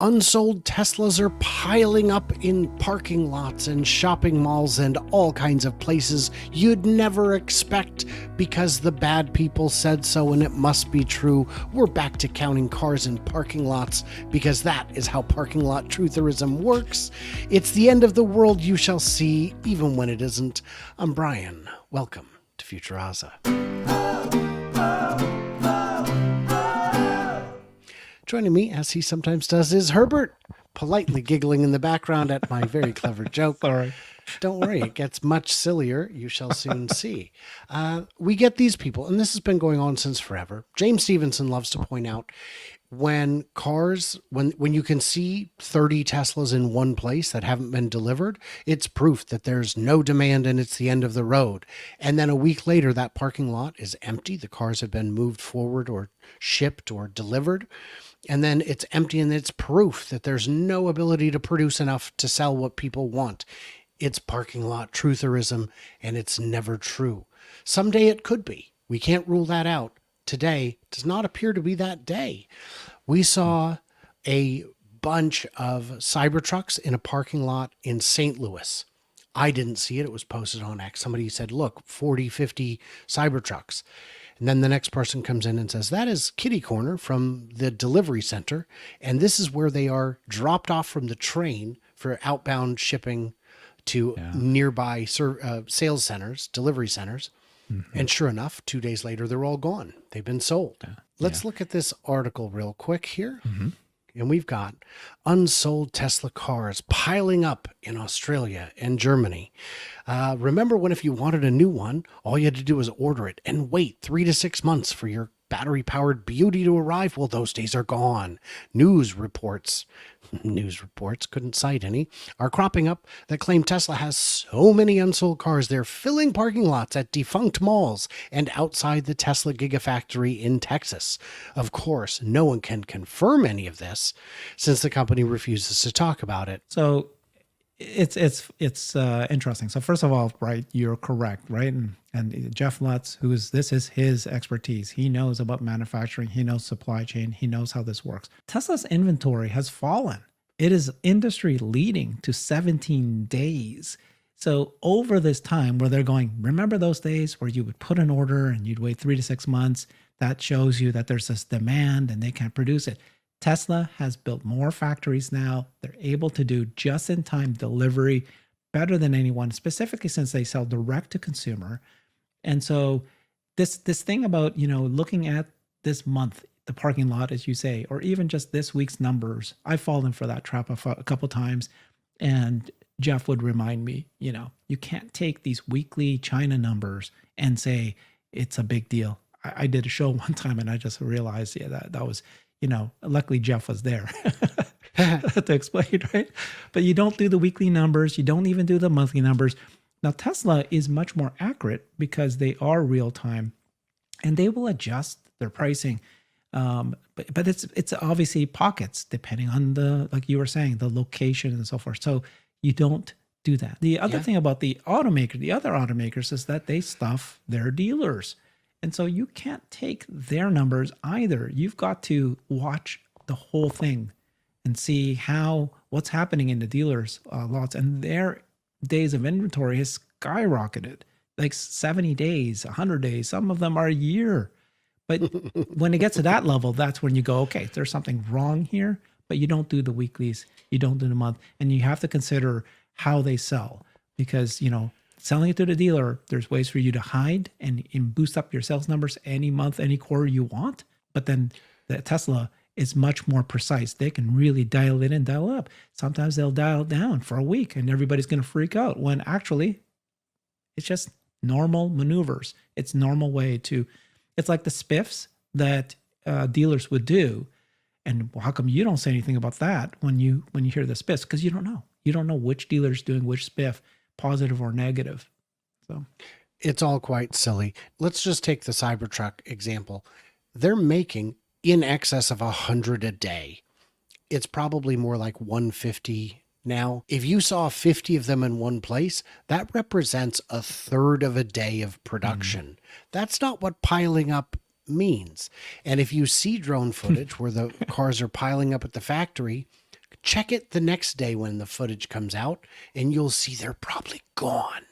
Unsold Teslas are piling up in parking lots and shopping malls and all kinds of places you'd never expect because the bad people said so and it must be true. We're back to counting cars in parking lots because that is how parking lot trutherism works. It's the end of the world you shall see, even when it isn't. I'm Brian. Welcome to Futuraza. Joining me, as he sometimes does, is Herbert, politely giggling in the background at my very clever joke. Sorry. Don't worry, it gets much sillier. You shall soon see. We get these people, and this has been going on since forever. James Stevenson loves to point out when you can see 30 Teslas in one place that haven't been delivered, it's proof that there's no demand and it's the end of the road. And then a week later, that parking lot is empty. The cars have been moved forward or shipped or delivered. And then it's empty, and it's proof that there's no ability to produce enough to sell what people want. It's parking lot trutherism, and it's never true. Someday it could be. We can't rule that out. Today does not appear to be that day. We saw a bunch of Cybertrucks in a parking lot in St. Louis. I didn't see it. It was posted on X. Somebody said, look, 40, 50 Cybertrucks. And then the next person comes in and says, that is kitty corner from the delivery center. And this is where they are dropped off from the train for outbound shipping to nearby sales centers, delivery centers. Mm-hmm. And sure enough, 2 days later, they're all gone. They've been sold. Let's look at this article real quick here. Mm-hmm. And we've got unsold Tesla cars piling up in Australia and Germany. Remember when if you wanted a new one, all you had to do was order it and wait 3 to 6 months for your battery-powered beauty to arrive? Well, those days are gone. News reports, couldn't cite any, are cropping up that claim Tesla has so many unsold cars they're filling parking lots at defunct malls and outside the Tesla Gigafactory in Texas. Of course, no one can confirm any of this since the company refuses to talk about it. So it's interesting. So first of all, right, you're correct, right? And Jeff Lutz, this is his expertise. He knows about manufacturing. He knows supply chain. He knows how this works. Tesla's inventory has fallen. It is industry leading to 17 days. So over this time where they're going, remember those days where you would put an order and you'd wait 3 to 6 months? That shows you that there's this demand and they can't produce it. Tesla has built more factories now. They're able to do just-in-time delivery better than anyone, specifically since they sell direct to consumer. And so this thing about, looking at this month, the parking lot, as you say, or even just this week's numbers, I've fallen for that trap a couple times. And Jeff would remind me, you can't take these weekly China numbers and say it's a big deal. I did a show one time and I just realized, that was, luckily Jeff was there to explain, right? But you don't do the weekly numbers. You don't even do the monthly numbers. Now, Tesla is much more accurate because they are real time and they will adjust their pricing. But it's obviously pockets depending on like you were saying, the location and so forth. So you don't do that. The other thing about the other automakers is that they stuff their dealers. And so you can't take their numbers either. You've got to watch the whole thing and see what's happening in the dealers' lots. And their days of inventory has skyrocketed, like 70 days, 100 days. Some of them are a year. But when it gets to that level, that's when you go, okay, there's something wrong here. But you don't do the weeklies, you don't do the month. And you have to consider how they sell because, selling it to the dealer, there's ways for you to hide and boost up your sales numbers any month, any quarter you want. But then the Tesla is much more precise. They can really dial it in, dial up. Sometimes they'll dial it down for a week and everybody's going to freak out when actually it's just normal maneuvers. It's normal way it's like the spiffs that dealers would do. And how come you don't say anything about that when you hear the spiffs? Because you don't know. You don't know which dealer's doing which spiff, positive or negative. So it's all quite silly. Let's just take the Cybertruck example. They're making in excess of 100 a day. It's probably more like 150 now. If you saw 50 of them in one place, that represents a third of a day of production. That's not what piling up means. And if you see drone footage where the cars are piling up at the factory, check it the next day when the footage comes out, and you'll see they're probably gone.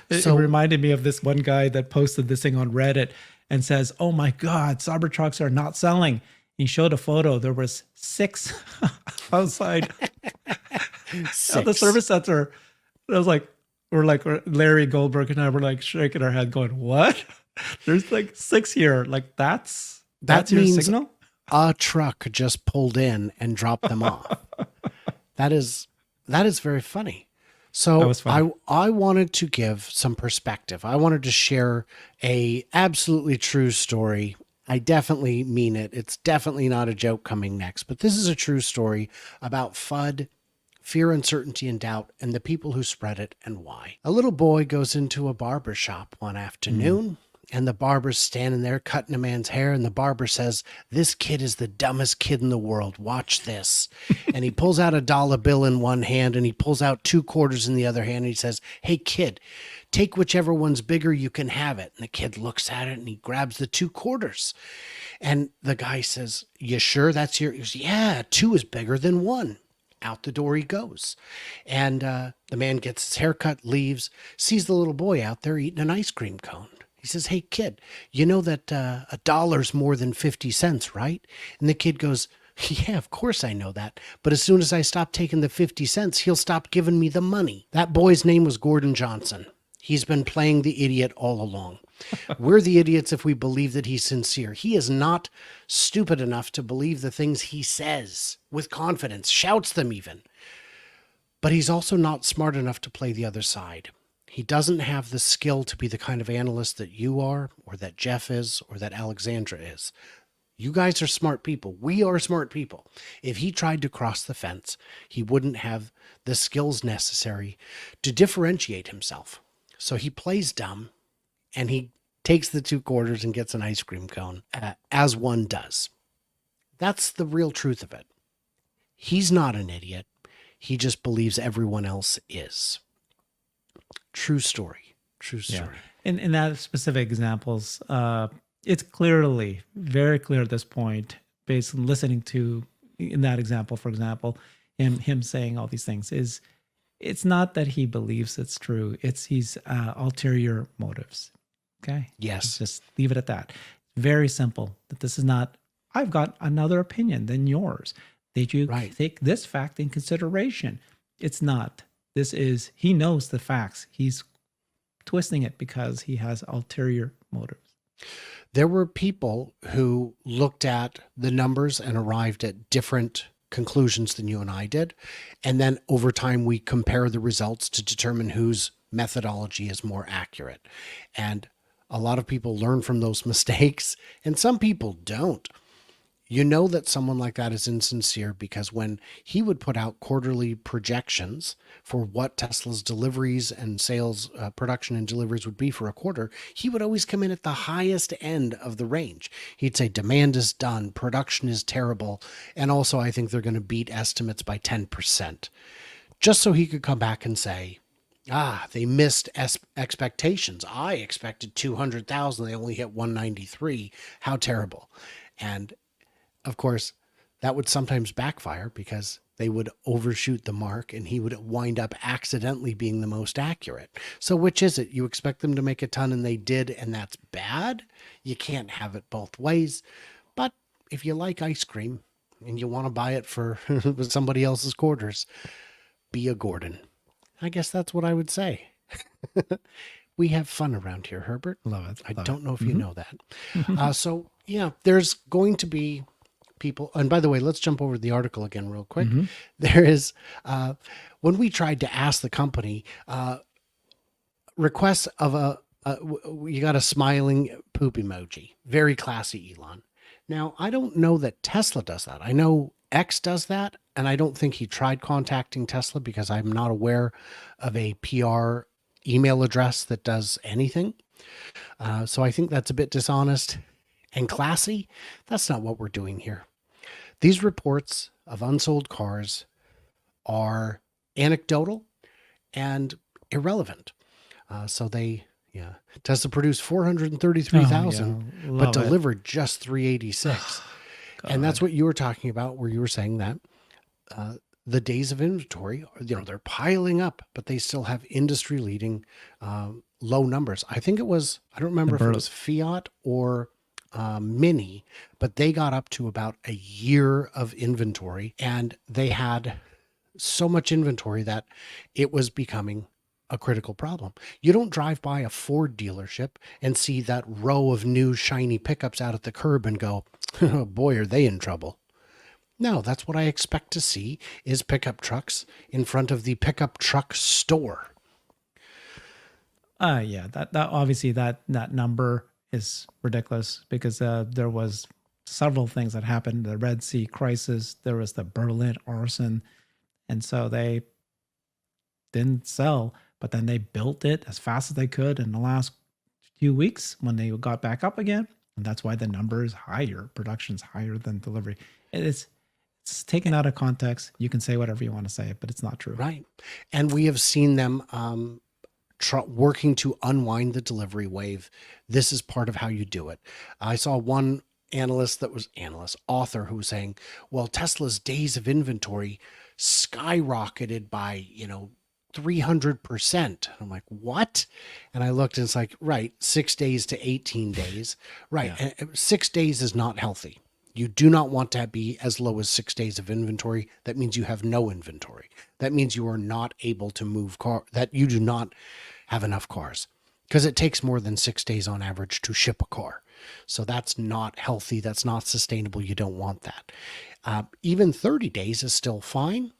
It So reminded me of this one guy that posted this thing on Reddit and says, "Oh my God, Cybertrucks are not selling." He showed a photo. There was 6 outside at the 6. service center. I was like, Larry Goldberg and I were like shaking our head, going, "What? There's like 6 here. Like that's your means signal." a truck just pulled in and dropped them off. That is very funny. That So was funny. I wanted to give some perspective. I wanted to share a absolutely true story. I definitely mean it. It's definitely not a joke coming next, but this is a true story about FUD, fear, uncertainty, and doubt, and the people who spread it and why. A little boy goes into a barber shop one afternoon, and the barber's standing there cutting a man's hair, and the barber says, "This kid is the dumbest kid in the world. Watch this." And he pulls out a dollar bill in one hand, and he pulls out 2 quarters in the other hand, and he says, "Hey, kid, take whichever one's bigger, you can have it." And the kid looks at it, and he grabs the 2 quarters. And the guy says, "You sure that's your..." He goes, "Yeah, 2 is bigger than 1." Out the door he goes. And the man gets his haircut, leaves, sees the little boy out there eating an ice cream cone. He says, "Hey, kid, you know that a dollar's more than 50 cents, right?" And the kid goes, "Yeah, of course I know that. But as soon as I stop taking the 50 cents, he'll stop giving me the money." That boy's name was Gordon Johnson. He's been playing the idiot all along. We're the idiots if we believe that he's sincere. He is not stupid enough to believe the things he says with confidence, shouts them even. But he's also not smart enough to play the other side. He doesn't have the skill to be the kind of analyst that you are, or that Jeff is, or that Alexandra is. You guys are smart people. We are smart people. If he tried to cross the fence, he wouldn't have the skills necessary to differentiate himself. So he plays dumb, and he takes the 2 quarters and gets an ice cream cone, as one does. That's the real truth of it. He's not an idiot. He just believes everyone else is. True story. True story. In that specific examples, it's clearly very clear at this point, based on listening to in that example, for example, him saying all these things, is it's not that he believes it's true. It's he's ulterior motives. Okay. Yes. Just leave it at that. Very simple. That this is not, "I've got another opinion than yours. Did you take this fact in consideration?" It's not. This is, he knows the facts. He's twisting it because he has ulterior motives. There were people who looked at the numbers and arrived at different conclusions than you and I did. And then over time, we compare the results to determine whose methodology is more accurate. And a lot of people learn from those mistakes, and some people don't. You know that someone like that is insincere because when he would put out quarterly projections for what Tesla's deliveries and sales, production and deliveries would be for a quarter, he would always come in at the highest end of the range. He'd say demand is done, production is terrible, and also I think they're going to beat estimates by 10%. Just so he could come back and say, they missed expectations. I expected 200,000. They only hit 193. How terrible. And of course, that would sometimes backfire because they would overshoot the mark and he would wind up accidentally being the most accurate. So which is it? You expect them to make a ton and they did, and that's bad? You can't have it both ways. But if you like ice cream and you want to buy it for somebody else's quarters, be a Gordon. I guess that's what I would say. We have fun around here, Herbert. Love it. I don't know if you know that. So yeah, there's going to be people, and by the way, let's jump over the article again real quick. There is, when we tried to ask the company, requests of you got a smiling poop emoji. Very classy, Elon. Now, I don't know that Tesla does that. I know X does that, and I don't think he tried contacting Tesla because I'm not aware of a PR email address that does anything. So I think that's a bit dishonest and classy. That's not what we're doing here. These reports of unsold cars are anecdotal and irrelevant. Tesla produced 433,000, but delivered just 386. And that's what you were talking about, where you were saying that the days of inventory, they're piling up, but they still have industry leading low numbers. I think it was, I don't remember if it was Fiat or Mini, but they got up to about a year of inventory, and they had so much inventory that it was becoming a critical problem. You don't drive by a Ford dealership and see that row of new shiny pickups out at the curb and go, oh boy, are they in trouble. No, that's what I expect to see is pickup trucks in front of the pickup truck store. Yeah, that obviously that number is ridiculous because there was several things that happened. The Red Sea crisis, there was the Berlin arson, and so they didn't sell, but then they built it as fast as they could in the last few weeks when they got back up again, and that's why the number is higher. Production's higher than delivery. It's taken out of context. You can say whatever you want to say, but it's not true. Right. And we have seen them working to unwind the delivery wave. This is part of how you do it. I saw one author who was saying, well, Tesla's days of inventory skyrocketed by, 300%. I'm like, what? And I looked and it's like, right, 6 days to 18 days. Right. Yeah. And 6 days is not healthy. You do not want to be as low as 6 days of inventory. That means you have no inventory. That means you are not able to move that you do not have enough cars, because it takes more than 6 days on average to ship a car. So that's not healthy. That's not sustainable. You don't want that. Even 30 days is still fine.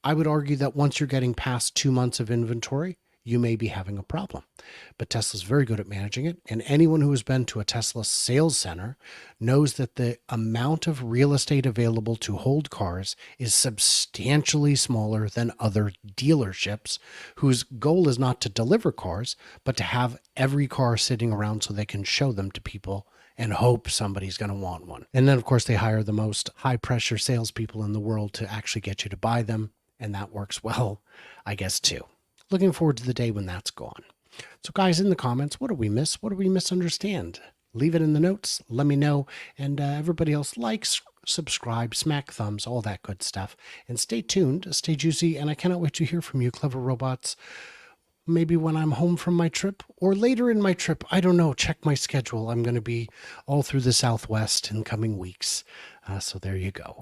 I would argue that once you're getting past 2 months of inventory, you may be having a problem. But Tesla's very good at managing it. And anyone who has been to a Tesla sales center knows that the amount of real estate available to hold cars is substantially smaller than other dealerships whose goal is not to deliver cars, but to have every car sitting around so they can show them to people and hope somebody's going to want one. And then, of course, they hire the most high-pressure salespeople in the world to actually get you to buy them. And that works well, I guess, too. Looking forward to the day when that's gone. So guys, in the comments, what do we miss? What do we misunderstand? Leave it in the notes. Let me know. And everybody else, likes, subscribe, smack thumbs, all that good stuff. And stay tuned, stay juicy. And I cannot wait to hear from you, clever robots. Maybe when I'm home from my trip or later in my trip. I don't know. Check my schedule. I'm going to be all through the Southwest in coming weeks. So there you go.